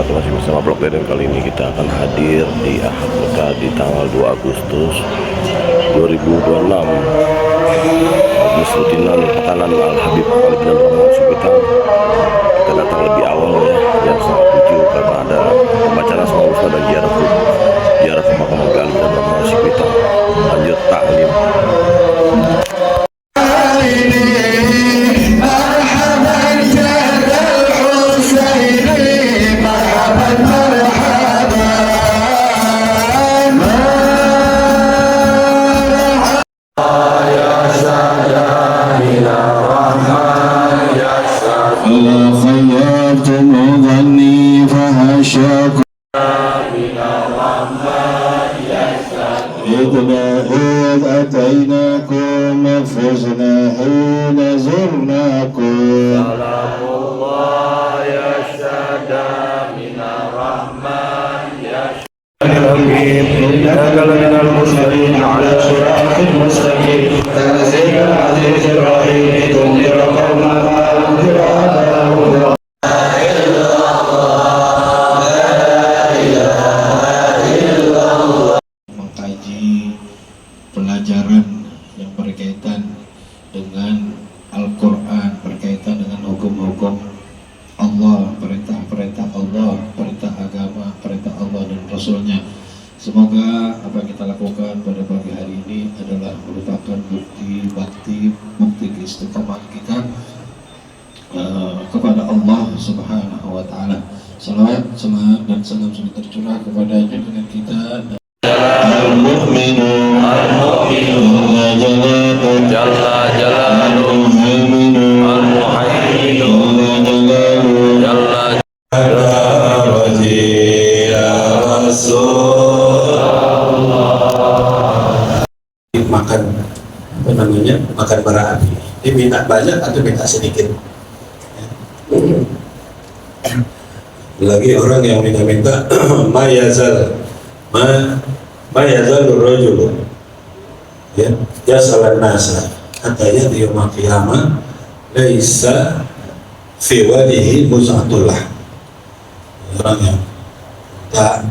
wabarakatuh. Masih bersama Blog Deden. Kali ini kita akan hadir di Ahad Mekah di tanggal 2 Agustus 2026. Majlis rutinan Pekanan Al-Habib Ali bin Rahman Subitang. Kita datang lebih awal ya, jam 7 karena ada pembacaan Asmaul Husna dan ziarah pemakaman Ali bin Rahman Subitang. Lanjut taklim. إذ أتيناكم فزنا حين زرناكم سلام الله يشهد من الرحمن يشهد إنك لمن المرسلين على صراط مستقيم تنزيل العزيز الرحيم تنذر قوما ما أنذر آباؤهم. Pelajaran yang berkaitan dengan Al-Quran, berkaitan dengan hukum-hukum Allah, perintah-perintah Allah, perintah agama, perintah Allah dan Rasulnya. Semoga apa yang kita lakukan pada pagi hari ini adalah merupakan bukti bakti, bukti keistiqomahan kita kepada Allah Subhanahu wa Ta'ala. Salawat, salam dan salam sudah tercurah kepadanya dengan kita. Al-Mu'minu Jalla Jalaluhu Al-Muhaiminu Jalla Jalaluhu Ya Rasulullah. Makan apa namanya, makan bara api. Dia minta banyak atau minta sedikit? Lagi orang yang minta-minta ma yazal rajul ya yasalan nasa hatta yati yaumil qiyamah laisa fi wajhihi muz'atullah. Orang yang minta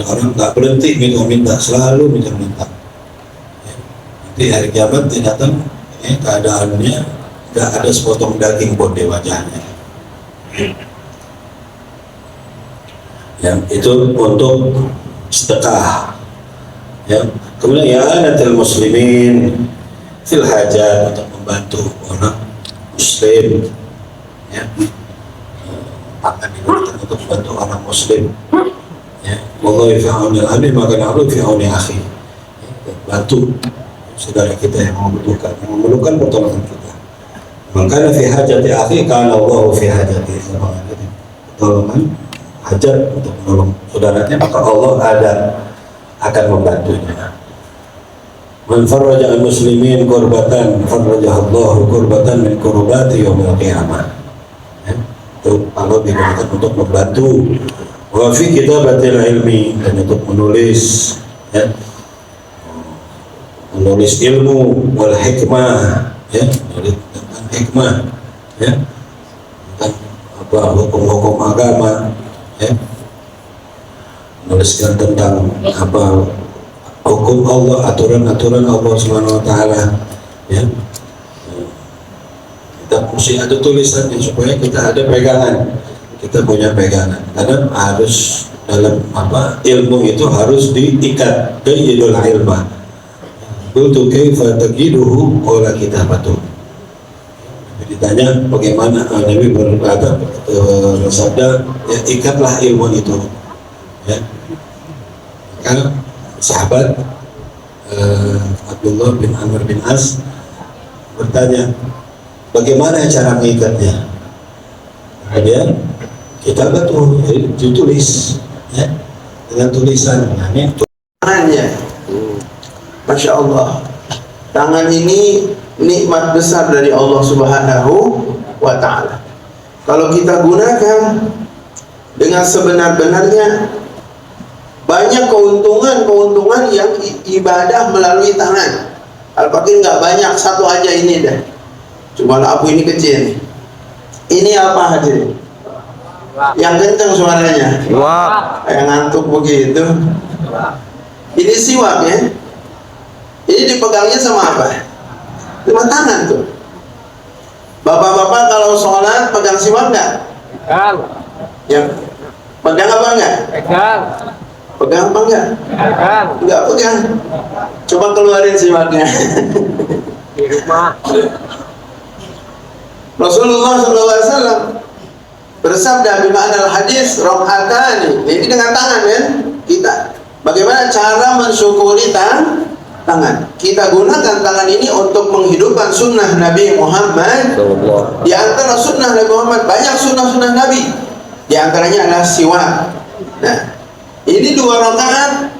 orang nggak berhenti minta selalu minta nanti hari kiamat dia datang keadaannya nggak ada sepotong daging pun di wajahnya. Yang itu untuk sedekah ya. Kemudian ya anatil muslimin fil hajat, untuk membantu orang muslim ya, makan minum untuk membantu orang muslim ya. Wallahu fi auni al-abdi maka na'udhu fi auni akhi, bantu saudara kita yang memerlukan pertolongan kita. Maka fi hajati akhi kana Allahu fi hajati, pertolongan hajat untuk menolong saudaranya, maka Allah akan membantunya. Man farraja al-muslimin kurbatan farrajahu Allahu kurbatan min kurbati yaumil qiyamah. Itu Allah digunakan untuk membantu. Wa fi kitabatil ilmi, dan untuk menulis ya, menulis ilmu wal hikmah ya, menulis tentang hikmah ya, tentang apa hukum-hukum agama ya, menuliskan tentang apa hukum Allah, aturan-aturan Allah Subhanahu wa Ta'ala ya. Kita mesti ada tulisannya supaya kita ada pegangan, kita punya pegangan, karena harus dalam apa ilmu itu harus diikat ke yadul ilmah. Qultu kaifa tajiduhu qala kitabatu. Ditanya bagaimana, Nabi berkata bersabda ya, ikatlah ilmu itu ya. Maka sahabat Abdullah bin Amr bin As bertanya bagaimana cara mengikatnya. Kemudian kita betul ditulis ya, dengan tulisan ini tangannya. Masya Allah, tangan ini nikmat besar dari Allah Subhanahu wa Ta'ala. Kalau kita gunakan dengan sebenar-benarnya, banyak keuntungan yang ibadah melalui tangan. Al-Fakir nggak banyak, satu aja ini dah. Cuma lampu ini kecil nih. Ini apa hadirin? Yang kencang suaranya. Siwak. Kayak ngantuk begitu. Ini siwak ya. Ini dipegangnya sama apa? Sama tangan tuh. Bapak-bapak kalau sholat pegang siwak nggak? Pegang. Ya. Pegang apa enggak? Pegang. Pegang apa enggak? Pegang. Enggak pegang. Coba keluarin siwaknya. Di rumah. Rasulullah SAW bersabda bima'anal hadis rok'atani. Ini dengan tangan kan kita. Bagaimana cara mensyukuri tangan? Kita gunakan tangan ini untuk menghidupkan sunnah Nabi Muhammad. Di antara sunnah Nabi Muhammad banyak sunnah-sunnah Nabi. Di antaranya adalah siwak. Nah, ini 2 rakaat.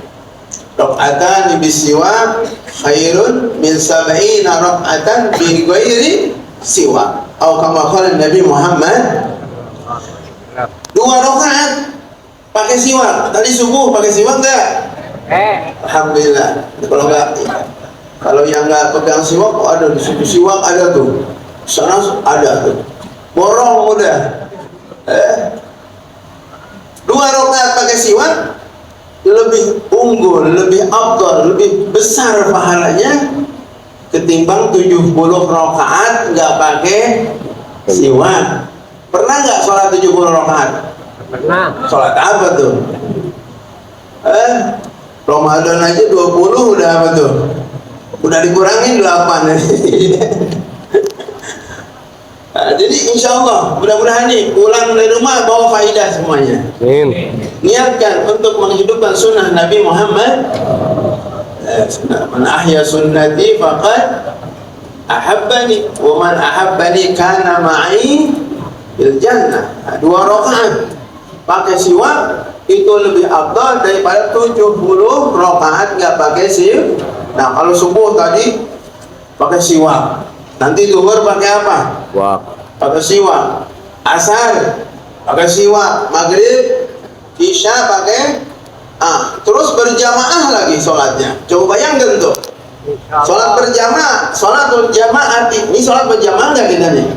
Rakaatan bisiwak khairun min 70 rakaatan bi ghairi siwak. Atau kama qala Nabi Muhammad. 2 rakaat pakai siwak. Tadi subuh pakai siwak enggak? Alhamdulillah. Kalau enggak, kalau yang enggak pegang siwak, oh ada di situ siwak ada tuh. Sana ada tuh. Borong udah. 2 rakaat pakai siwak lebih unggul, lebih afdal, lebih besar pahalanya ketimbang 70 rakaat nggak pakai siwak. Pernah nggak sholat 70 rakaat? Pernah. Sholat apa tuh? Ramadan aja 20 udah apa tuh? Udah dikurangin 8. Nah, jadi insya Allah mudah-mudahan nih pulang dari rumah bawa faidah semuanya. Niatkan untuk menghidupkan sunnah Nabi Muhammad. Man ahya sunnati faqad ahabbani wa man ahabbani kana ma'i bil jannah. 2 rakaat pakai siwak itu lebih afdal daripada 70 rakaat nggak pakai siwak. Nah, kalau subuh tadi pakai siwak, nanti zuhur pakai apa? Siwak. Pakai siwak. Asar pakai siwak. Maghrib, isya pakai terus berjamaah lagi sholatnya. Coba bayangkan tuh. Sholat berjamaah ini sholat berjamaah nggak kita nih?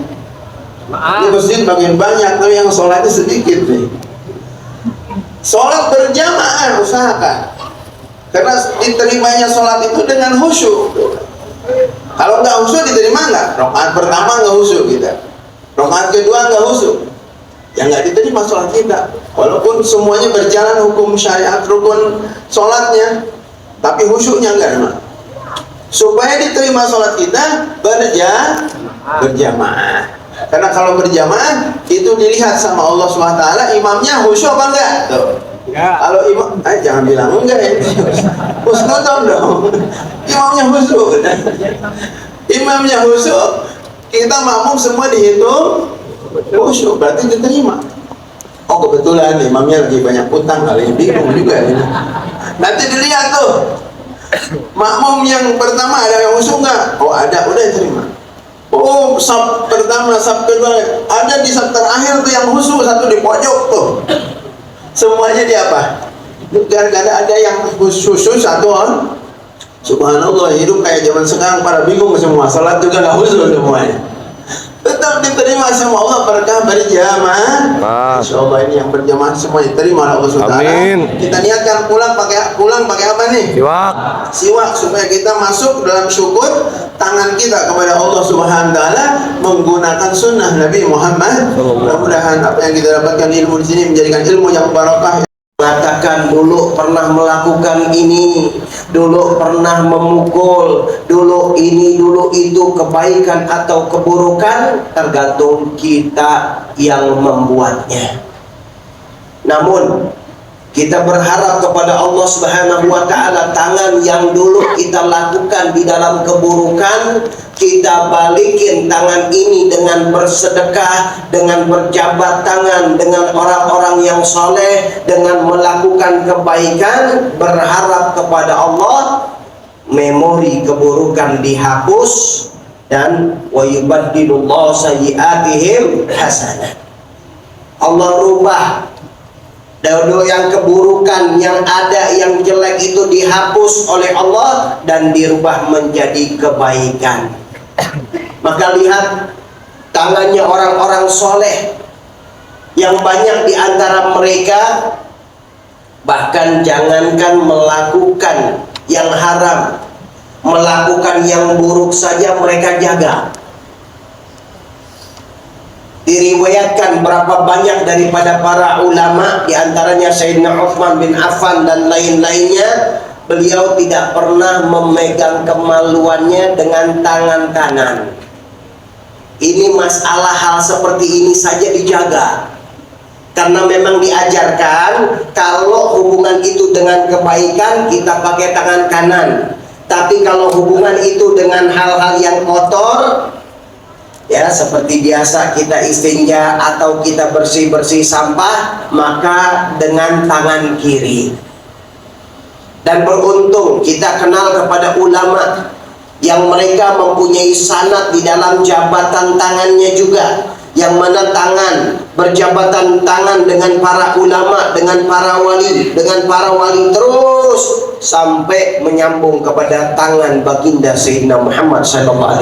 Ini masjid bagian banyak, tapi yang sholatnya sedikit nih. Sholat berjamaah usahakan, karena diterimanya sholat itu dengan khusyuk. Kalau nggak khusyuk diterima nggak? Rakaat pertama nggak khusyuk kita, rakaat kedua nggak khusyuk, ya nggak diterima sholat kita. Walaupun semuanya berjalan hukum syariat rukun sholatnya, tapi khusyuknya nggak ada. Supaya diterima sholat kita berjamaah. Karena kalau berjamaah itu dilihat sama Allah SWT, imamnya khusyuk apa enggak? Tuh. Kalau imam, jangan bilang enggak ya. Husnudon dong. Imamnya khusyuk. Imamnya khusyuk, kita makmum semua dihitung khusyuk, berarti diterima. Oh kebetulan imamnya lagi banyak utang kali, bingung juga ini. Nanti dilihat tuh, makmum yang pertama ada yang khusyuk enggak? Oh ada, udah diterima. Oh, sab pertama, sab kedua, ada di sab terakhir tuh yang khusyuk, satu di pojok tuh. Semuanya di apa? Gara-gara ada yang khusyuk satu on. Subhanallah, hidup kayak zaman sekarang pada bingung semua. Salat juga nggak khusyuk semuanya. Tetap diterima sama Allah berkah berjamaah. Insya Allah ini yang berjamaah semuanya terima Allah SWT. Amin. Kita niatkan pulang pakai apa nih? Siwak. Siwak, supaya kita masuk dalam syukur tangan kita kepada Allah Subhanahu wa taala menggunakan sunnah Nabi Muhammad. Mudah-mudahan apa yang kita dapatkan ilmu di sini menjadikan ilmu yang barakah. Mengatakan dulu pernah melakukan ini, dulu pernah memukul, dulu ini, dulu itu, kebaikan atau keburukan tergantung kita yang membuatnya. Namun kita berharap kepada Allah Subhanahu wa taala, tangan yang dulu kita lakukan di dalam keburukan, kita balikin tangan ini dengan bersedekah, dengan berjabat tangan dengan orang-orang yang soleh, dengan melakukan kebaikan, berharap kepada Allah memori keburukan dihapus, dan wa yubaddilullahu sayyi'atihim hasanah. Allah rubah dulu yang keburukan yang ada, yang jelek itu dihapus oleh Allah dan dirubah menjadi kebaikan. Maka lihat tangannya orang-orang soleh Yang banyak di antara mereka bahkan jangankan melakukan yang haram, melakukan yang buruk saja mereka jaga. Diriwayatkan berapa banyak daripada para ulama, di antaranya Sayyidina Utsman bin Affan dan lain-lainnya, beliau tidak pernah memegang kemaluannya dengan tangan kanan. Ini masalah hal seperti ini saja dijaga, karena memang diajarkan kalau hubungan itu dengan kebaikan kita pakai tangan kanan, tapi kalau hubungan itu dengan hal-hal yang kotor, ya seperti biasa kita istinja atau kita bersih-bersih sampah, maka dengan tangan kiri. Dan beruntung kita kenal kepada ulama yang mereka mempunyai sanad di dalam jabatan tangannya juga, yang mana tangan berjabatan tangan dengan para ulama, dengan para wali, terus sampai menyambung kepada tangan baginda Sayyidina Muhammad SAW.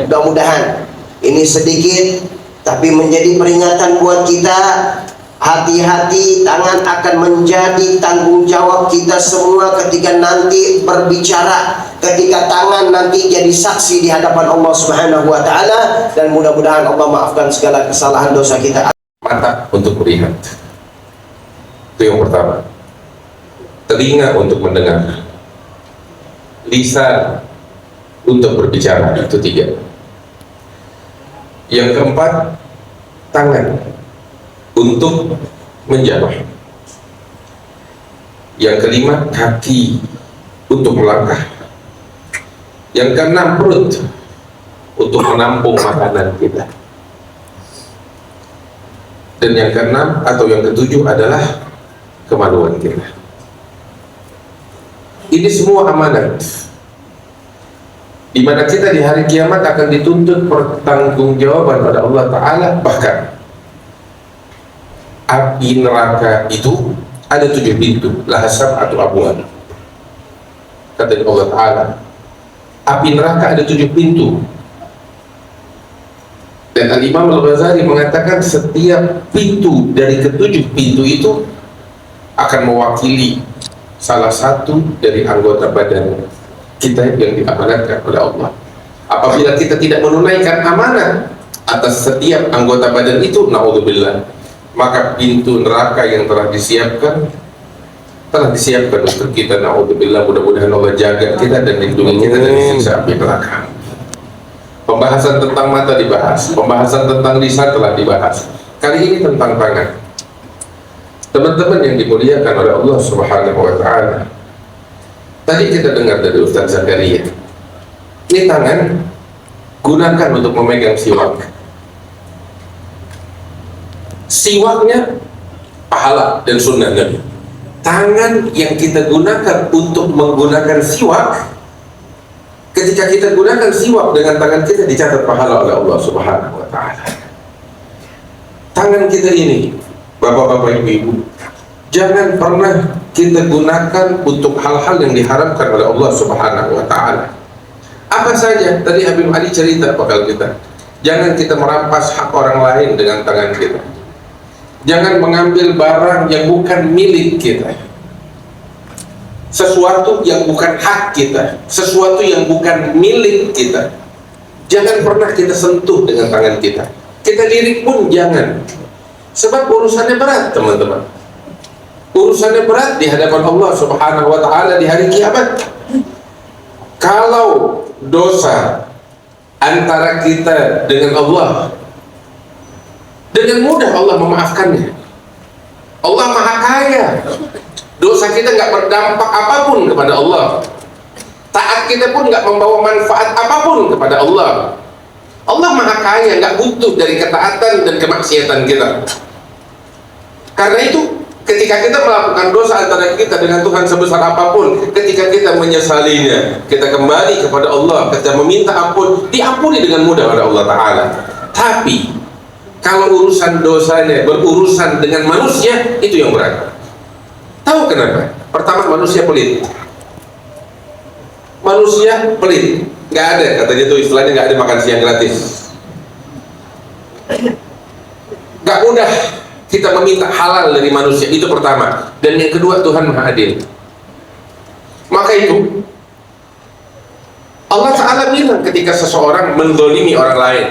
Mudah-mudahan ini sedikit tapi menjadi peringatan buat kita. Hati-hati, tangan akan menjadi tanggung jawab kita semua ketika nanti berbicara, ketika tangan nanti jadi saksi di hadapan Allah Subhanahu wa taala, dan mudah-mudahan Allah maafkan segala kesalahan dosa kita. Mata untuk melihat, itu yang pertama. Telinga untuk mendengar, lisan untuk berbicara, itu 3. Yang keempat, tangan untuk menjamah. Yang kelima, kaki untuk melangkah. Yang keenam, perut untuk menampung makanan kita. Dan yang keenam atau yang ketujuh adalah kemaluan kita. Ini semua amanat, di mana kita di hari kiamat akan dituntut pertanggungjawaban pada Allah Ta'ala. Bahkan api neraka itu ada 7 pintu, lahasab atau abuan. Kata Allah Ta'ala, api neraka ada 7 pintu. Dan Al-Imam Al-Ghazali mengatakan setiap pintu dari ke-7 pintu itu akan mewakili salah satu dari anggota badan kita yang diamanatkan oleh Allah. Apabila kita tidak menunaikan amanah atas setiap anggota badan itu, na'udzubillah, maka pintu neraka yang telah disiapkan untuk kita, na'udzubillah. Mudah-mudahan Allah jaga kita dan lindungi kita dari siksa api neraka. Pembahasan tentang mata dibahas, pembahasan tentang lisan telah dibahas. Kali ini tentang tangan. Teman-teman yang dimuliakan oleh Allah Subhanahu wa Ta'ala, tadi kita dengar dari Ustaz Zakaria, ini tangan gunakan untuk memegang siwak. Siwaknya pahala dan sunnah Nabi. Tangan yang kita gunakan untuk menggunakan siwak, ketika kita gunakan siwak dengan tangan kita, dicatat pahala oleh Allah Subhanahu wa Ta'ala. Tangan kita ini, bapak-bapak, ibu-ibu, jangan pernah kita gunakan untuk hal-hal yang diharamkan oleh Allah Subhanahu wa Ta'ala. Apa saja? Tadi Habib Ali cerita bakal kita. Jangan kita merampas hak orang lain dengan tangan kita. Jangan mengambil barang yang bukan milik kita, sesuatu yang bukan hak kita, sesuatu yang bukan milik kita. Jangan pernah kita sentuh dengan tangan kita. Kita lirik pun jangan. Sebab urusannya berat, teman-teman. Urusannya berat di hadapan Allah Subhanahu wa Ta'ala di hari kiamat. Kalau dosa antara kita dengan Allah, dengan mudah Allah memaafkannya. Allah Maha Kaya. Dosa kita nggak berdampak apapun kepada Allah. Taat kita pun nggak membawa manfaat apapun kepada Allah. Allah Maha Kaya, nggak butuh dari ketaatan dan kemaksiatan kita. Karena itu, ketika kita melakukan dosa antara kita dengan Tuhan sebesar apapun, ketika kita menyesalinya, kita kembali kepada Allah, kita meminta ampun, diampuni dengan mudah oleh Allah Ta'ala. Tapi kalau urusan dosanya berurusan dengan manusia, itu yang berat. Tahu kenapa? Pertama, manusia pelit. Manusia pelit. Nggak ada, katanya tuh istilahnya, nggak ada makan siang gratis. Gak mudah kita meminta halal dari manusia, itu pertama. Dan yang kedua, Tuhan Maha Adil. Maka itu Allah Ta'ala bilang ketika seseorang mendolimi orang lain,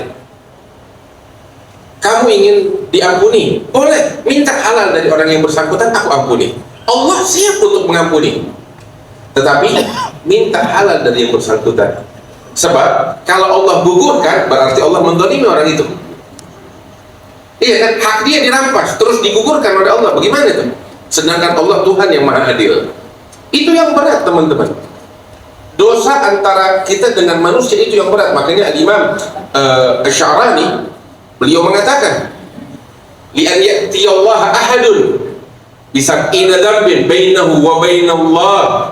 kamu ingin diampuni, boleh minta halal dari orang yang bersangkutan, aku ampuni. Allah siap untuk mengampuni, tetapi minta halal dari yang bersangkutan. Sebab kalau Allah gugurkan, berarti Allah mendolimi orang itu. Iya kan, hak dia dirampas terus digugurkan oleh Allah, bagaimana itu? Sedangkan Allah Tuhan yang Maha Adil. Itu yang berat, teman-teman. Dosa antara kita dengan manusia itu yang berat. Makanya Imam Asy-Sya'rani, beliau mengatakan, li'an ya'tiyallaha ahadun bisab'ina dzambin bainahu wa bainallah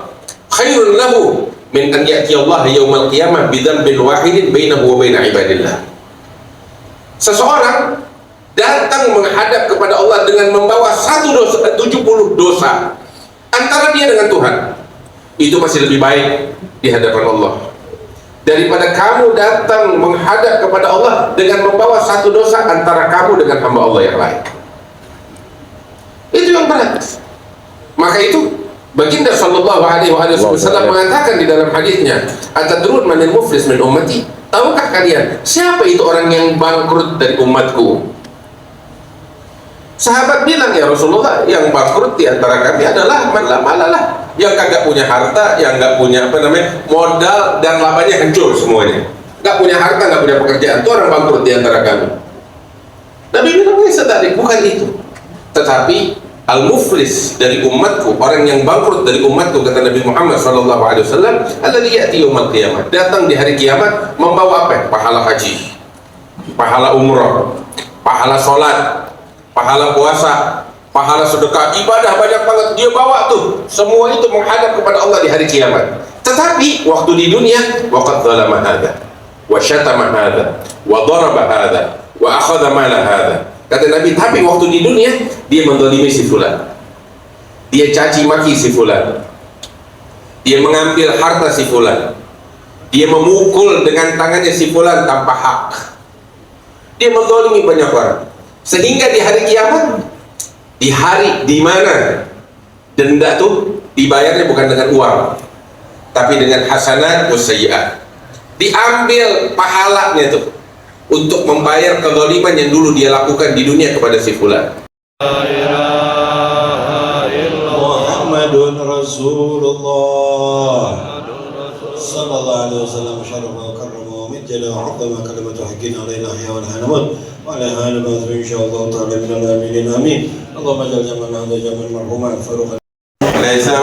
khairun lahu min an ya'tiyallaha yaumal qiyamah bidzambin wahidin bainahu wa baina ibadillah. Seseorang datang menghadap kepada Allah dengan membawa 70 dosa antara dia dengan Tuhan, itu masih lebih baik di hadapan Allah daripada kamu datang menghadap kepada Allah dengan membawa 1 dosa antara kamu dengan hamba Allah yang lain. Itu yang berat. Maka itu Baginda sallallahu alaihi wasallam mengatakan di dalam hadisnya, "Atadrun manil muflis min ummati?" Tahukah kalian siapa itu orang yang bangkrut dari umatku? Sahabat bilang, ya Rasulullah, yang bangkrut di antara kami adalah man la malalah, yang kagak punya harta, yang nggak punya modal dan labanya hancur semuanya. Nggak punya harta, nggak punya pekerjaan, itu orang bangkrut di antara kami. Nabi bilang, sedari bukan itu, tetapi al-muflis dari umatku, orang yang bangkrut dari umatku, kata Nabi Muhammad SAW, alladzi ya'ti yaumil qiyamah, datang di hari kiamat membawa apa? Pahala haji, pahala umrah, pahala sholat, pahala puasa, pahala sedekah, ibadah banyak banget dia bawa tuh. Semua itu menghadap kepada Allah di hari kiamat. Tetapi waktu di dunia, waqad zalama hadza, wa syatama hadza, wa daraba hadza, wa akhadha mala hadza. Kata Nabi, tapi waktu di dunia dia menzalimi si fulan, dia caci maki si fulan, dia mengambil harta si fulan, dia memukul dengan tangannya si fulan tanpa hak, dia menzalimi banyak orang. Sehingga di hari kiamat, di hari di mana denda tuh dibayarnya bukan dengan uang, tapi dengan hasanat wa sayyi'at. Diambil pahalanya tuh untuk membayar kezaliman yang dulu dia lakukan di dunia kepada si fulan. Muhammadun Rasulullah sallallahu alaihi wasallam syarafa wa karrama wa majjala wa 'azzama kalimatu haqqin alaina ya wal hanamut wa ala hal ba'd insyaallah ta'ala min al-aminin amin. Allahumma ja'al jamalana hadha jamal marhuman faruqan Laisa